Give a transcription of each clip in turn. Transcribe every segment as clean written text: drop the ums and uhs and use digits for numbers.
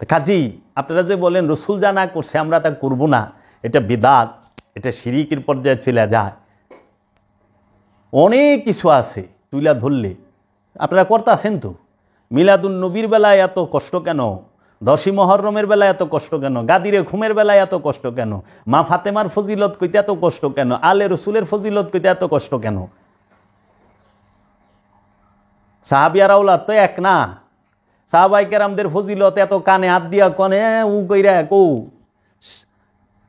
কাজী আপনারা যে বলেন রসুল যা না করছে আমরা তা করব না, এটা বিদআত, এটা শিরিকের পর্যায়ে চলে যায়। অনেক কিছু আছে তুইলা ধরলে, আপনারা করতেছেন তো। মিলাদুন নবীর বেলায় এত কষ্ট কেন? 10ই মুহররমের বেলায় এত কষ্ট কেন? গাদিরে খুমের বেলায় এত কষ্ট কেন? মা ফাতেমার ফজিলত কইতে এত কষ্ট কেন? আলে রসুলের ফজিলত কইতে এত কষ্ট কেন? সাহাবিয়ার আওলাদ তো এক না। সাহাবায়ে কেরামদের ফজিলত এত কানে হাত দিয়া কনে উ কইরা কৌ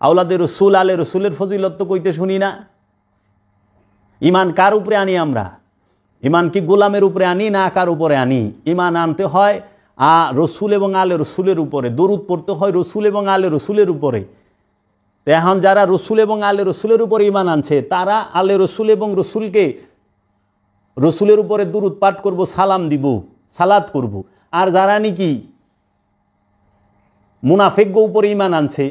আওলাদের রসুল আলে রসুলের ফজিলত তো কইতে শুনি না। ইমান কার উপরে আনি আমরা? ইমান কি গোলামের উপরে আনি না কার উপরে আনি? ইমান আনতে হয় রসুল এবং আলে রসুলের উপরে, দরুদ পড়তে হয় রসুল এবং আলে রসুলের উপরে। তো এখন যারা রসুল এবং আলে রসুলের উপরে ইমান আনছে তারা আলে রসুল এবং রসুলকে, রসুলের উপরে দরুদ পাঠ করব, সালাম দিব, সালাত করব। আর যারা নাকি মুনাফেকগো উপরে ইমান আনছে,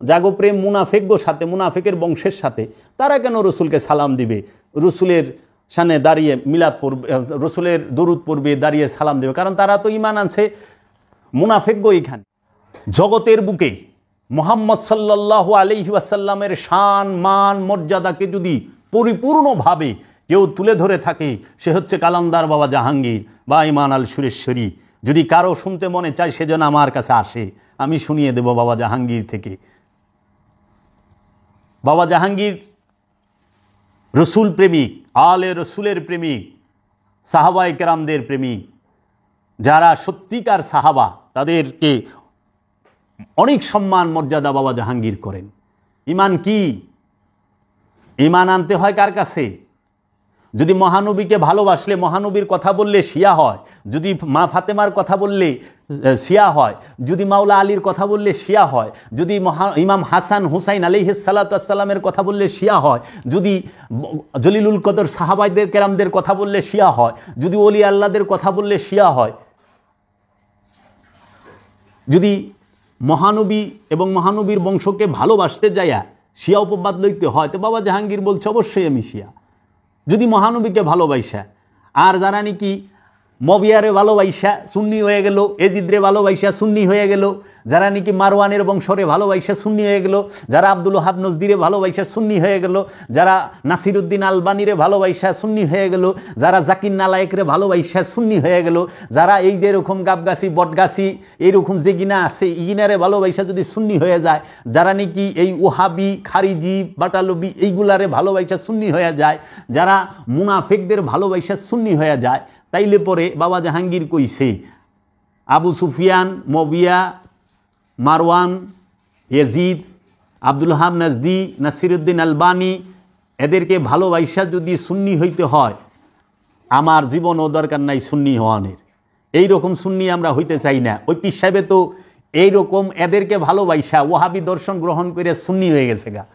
জাগো প্রেম মুনাফেকগো সাথে, মুনাফেকের বংশের সাথে, তারা কেন রসুলকে সালাম দিবে? রসুলের সামনে দাঁড়িয়ে মিলাদ পড়বে, রসুলের দরুদ পড়বে, দাঁড়িয়ে সালাম দেবে? কারণ তারা তো ইমান আনছে মুনাফেকগো। এখানে জগতের বুকে মুহাম্মদ সাল্লাল্লাহু আলাইহি ওয়াসাল্লামের শান মান মর্যাদাকে যদি পরিপূর্ণভাবে কেউ তুলে ধরে থাকে, সে হচ্ছে কালান্দার বাবা জাহাঙ্গীর বা ইমান আল সুরেশ্বরী। যদি কারো শুনতে মনে চায় সেজন্য আমার কাছে আসে, আমি শুনিয়ে দেব বাবা জাহাঙ্গীর থেকে। বাবা জাহাঙ্গীর রসুল প্রেমিক, আলে রসুলের প্রেমিক, সাহাবায়ে কেরামদের প্রেমিক। যারা সত্যিকার সাহাবা তাদেরকে অনেক সম্মান মর্যাদা বাবা জাহাঙ্গীর করেন। ইমান কি? ইমান আনতে হয় কার কাছে? যদি মহানবীকে ভালোবাসলে, মহানবীর কথা বললে শিয়া হয়, যদি মা ফাতেমার কথা বললে শিয়া হয়, যদি মাওলা আলীর কথা বললে শিয়া হয়, যদি ইমাম হাসান হুসাইন আলাইহিস সালাতু ওয়াস সালামের কথা বললে শিয়া হয়, যদি জলিলুল কদর সাহাবাদের কেরামদের কথা বললে শিয়া হয়, যদি ওলি আল্লাহদের কথা বললে শিয়া হয়, যদি মহানবী এবং মহানবীর বংশকে ভালোবাসতে যাইয়া শিয়া উপবাদ লইতে হয়, তো বাবা জাহাঙ্গীর বলছে অবশ্যই আমি শিয়া। যদি মহানবীকে ভালোবাসা, আর যারা নাকি মবিয়ারে ভালোবাসা সুন্নি হয়ে গেল, এজিদরে ভালোবাসা সুন্নি হয়ে গেল, যারা নাকি মারওয়ানের বংশরে ভালোবাসা সুন্নি হয়ে গেল, যারা আব্দুল ওহাব নজদিরে ভালোবাসা সুন্নি হয়ে গেল, যারা নাসিরুদ্দিন আলবানিরে ভালোবাসা সুন্নি হয়ে গেল, যারা জাকির নালায়েকরে ভালোবাসা সুন্নি হয়ে গেল, যারা এই যে এরকম গাবগাছি বটগাছি এইরকম যে গিনা আছে ইগিনারে ভালোবাসা যদি সুন্নি হয়ে যায়, যারা নাকি এই ওহাবি খারিজি বাটালবি এইগুলারে ভালোবাসা সুন্নি হয়ে যায়, যারা মুনাফেকদের ভালোবাসা সুন্নি হয়ে যায়, তাইলে পরে বাবা জাহাঙ্গীর কইছে আবু সুফিয়ান, মবিয়া, মারওয়ান, ইয়াজিদ, আব্দুল ওহাব নজদি, নাসিরুদ্দিন আলবানি এদেরকে ভালোবাসা যদি সুন্নি হইতে হয়, আমার জীবনও দরকার নাই সুন্নি হওয়ানের। এইরকম সুন্নি আমরা হইতে চাই না। ওই পীর সাহেবে তো এইরকম এদেরকে ভালোবাসা ওহাবি দর্শন গ্রহণ করে সুন্নি হয়ে গেছে গা।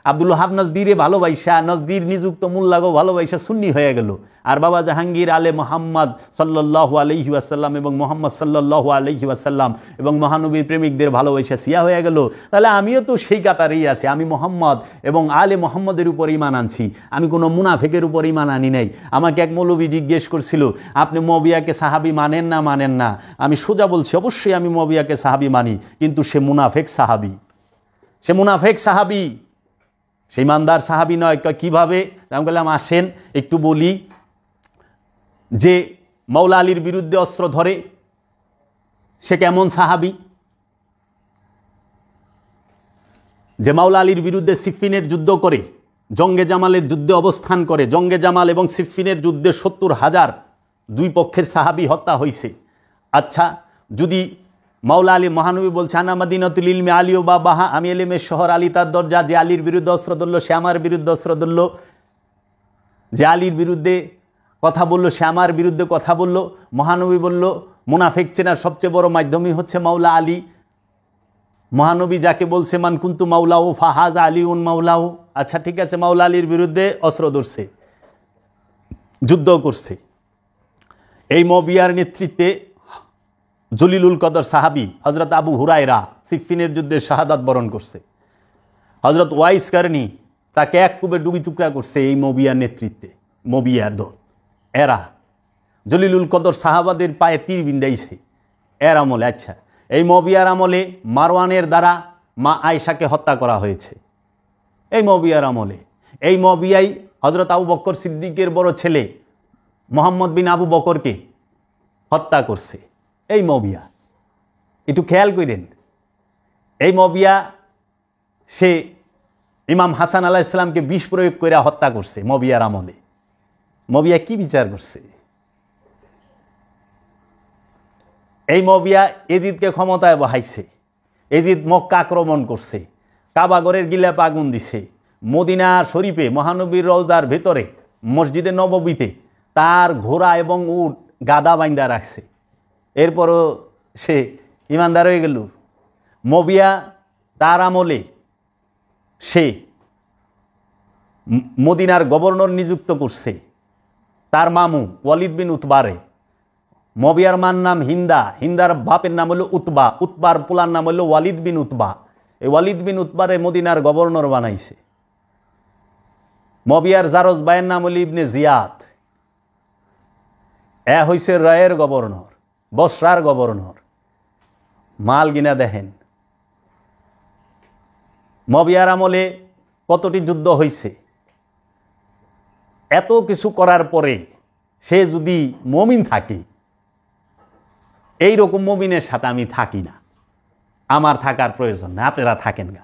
আব্দুল ওহাব নজদিরে ভালোবাসা, নজদির নিযুক্ত মোল্লাগো ভালোবাসা সুন্নি হয়ে গেল। আর বাবা জাহাঙ্গীর আলে মোহাম্মদ সাল্লাল্লাহু আলাইহি ওয়াসাল্লাম এবং মোহাম্মদ সাল্লাল্লাহু আলাইহি ওয়াসাল্লাম এবং মহানবীর প্রেমিকদের ভালোবাসা শিয়া হয়ে গেল। তাহলে আমিও তো সেই কাতারেই আছি। আমি মোহাম্মদ এবং আলে মোহাম্মদের উপর ঈমান আনছি, আমি কোনো মুনাফিকের উপর ঈমান আনি নাই। আমাকে এক মৌলবী জিজ্ঞেস করছিল, আপনি মবিয়াকে সাহাবী মানেন না মানেন না? আমি সোজা বলছি অবশ্যই আমি মবিয়াকে সাহাবী মানি, কিন্তু সে মুনাফেক সাহাবী, সে মুনাফেক সাহাবী, সেই ইমানদার সাহাবী নয়। কীভাবে? আমি বললাম আসেন একটু বলি। যে মাওলা আলীর বিরুদ্ধে অস্ত্র ধরে সে কেমন সাহাবী? যে মাওলা আলীর বিরুদ্ধে সিফিনের যুদ্ধ করে, জঙ্গে জামালের যুদ্ধে অবস্থান করে, জঙ্গে জামাল এবং সিফিনের যুদ্ধে 70,000 দুই পক্ষের সাহাবী হত্যা হয়েছে। আচ্ছা, যদি মাওলা আলী মহানবী বলছে আনা মাদিনাতুল ইলমি আলী ও বাবাহা, আমি এলেমের শহর, আলী তার দরজা, যে আলীর বিরুদ্ধে অস্ত্র ধরল সে আমার বিরুদ্ধে অস্ত্র ধরল, যে আলীর বিরুদ্ধে কথা বলল সে আমার বিরুদ্ধে কথা বলল। মহানবী বলল মুনাফিক চেনার সবচেয়ে বড় মাধ্যমই হচ্ছে মাওলা আলী। মহানবী যাকে বলছে মান কুন্তু মাওলাও ফাহাজ আলীউন মাওলাও। আচ্ছা ঠিক আছে, মাওলা আলীর বিরুদ্ধে অস্ত্র ধরছে, যুদ্ধ করছে। এই মবিয়ার নেতৃত্বে জলিলুল কদর সাহাবী হযরত আবু হুরায়রা সিফিনের যুদ্ধে শাহাদাত বরণ করছে। হযরত ওয়াইস কারনি তাকে এক কূপে ডুবি টুকরা করছে এই মবিয়ার নেতৃত্বে। মবিয়ার দল এরা জলিলুল কদর সাহাবাদের পায়ে তীর বিন্দাইছে এর আমলে। আচ্ছা, এই মবিয়ার আমলে মারওয়ানের দ্বারা মা আয়েশাকে হত্যা করা হয়েছে। এই মবিয়ার আমলে এই মবিয়াই হজরত আবু বকর সিদ্দিকের বড় ছেলে মোহাম্মদ বিন আবু বকরকে হত্যা করছে। এই মবিয়া একটু খেয়াল করেন, এই মবিয়া সে ইমাম হাসান আলাইহিস সালামকে বিষ প্রয়োগ করে হত্যা করছে। মবিয়ার আমলে মবিয়া কি বিচার করছে? এই মবিয়া এজিদকে ক্ষমতায় বহাইছে। এজিদ মক্কা আক্রমণ করছে, কাবাগরের গিলাপে আগুন দিছে, মদিনা শরীফে মহানবীর রওজার ভেতরে মসজিদে নববীতে তার ঘোড়া এবং উট গাদা বাইন্দা রাখছে। এরপরও সে ইমানদার হয়ে গেল। মবিয়া তার আমলে সে মদিনার গভর্নর নিযুক্ত করছে তার মামু ওয়ালিদ বিন উতবারে। মবিয়ার মার নাম হিন্দা, হিন্দার বাপের নাম হলো উতবা, উতবার পোলার নাম হলো ওয়ালিদ বিন উতবা। এই ওয়ালিদ বিন উতবারে মদিনার গভর্নর বানাইছে। মবিয়ার জারজ ভাইয়ের নাম হলো ইবনে জিয়াদ। এ হইছে রয়ের গভর্নর, বসরার গভর্নর। মাল গিনা দেখেন, মবিয়ার আমলে কতটি যুদ্ধ হয়েছে। এত কিছু করার পরে সে যদি মমিন থাকে, এই রকম মমিনের সাথে আমি থাকি না, আমার থাকার প্রয়োজন না, আপনারা থাকেন না।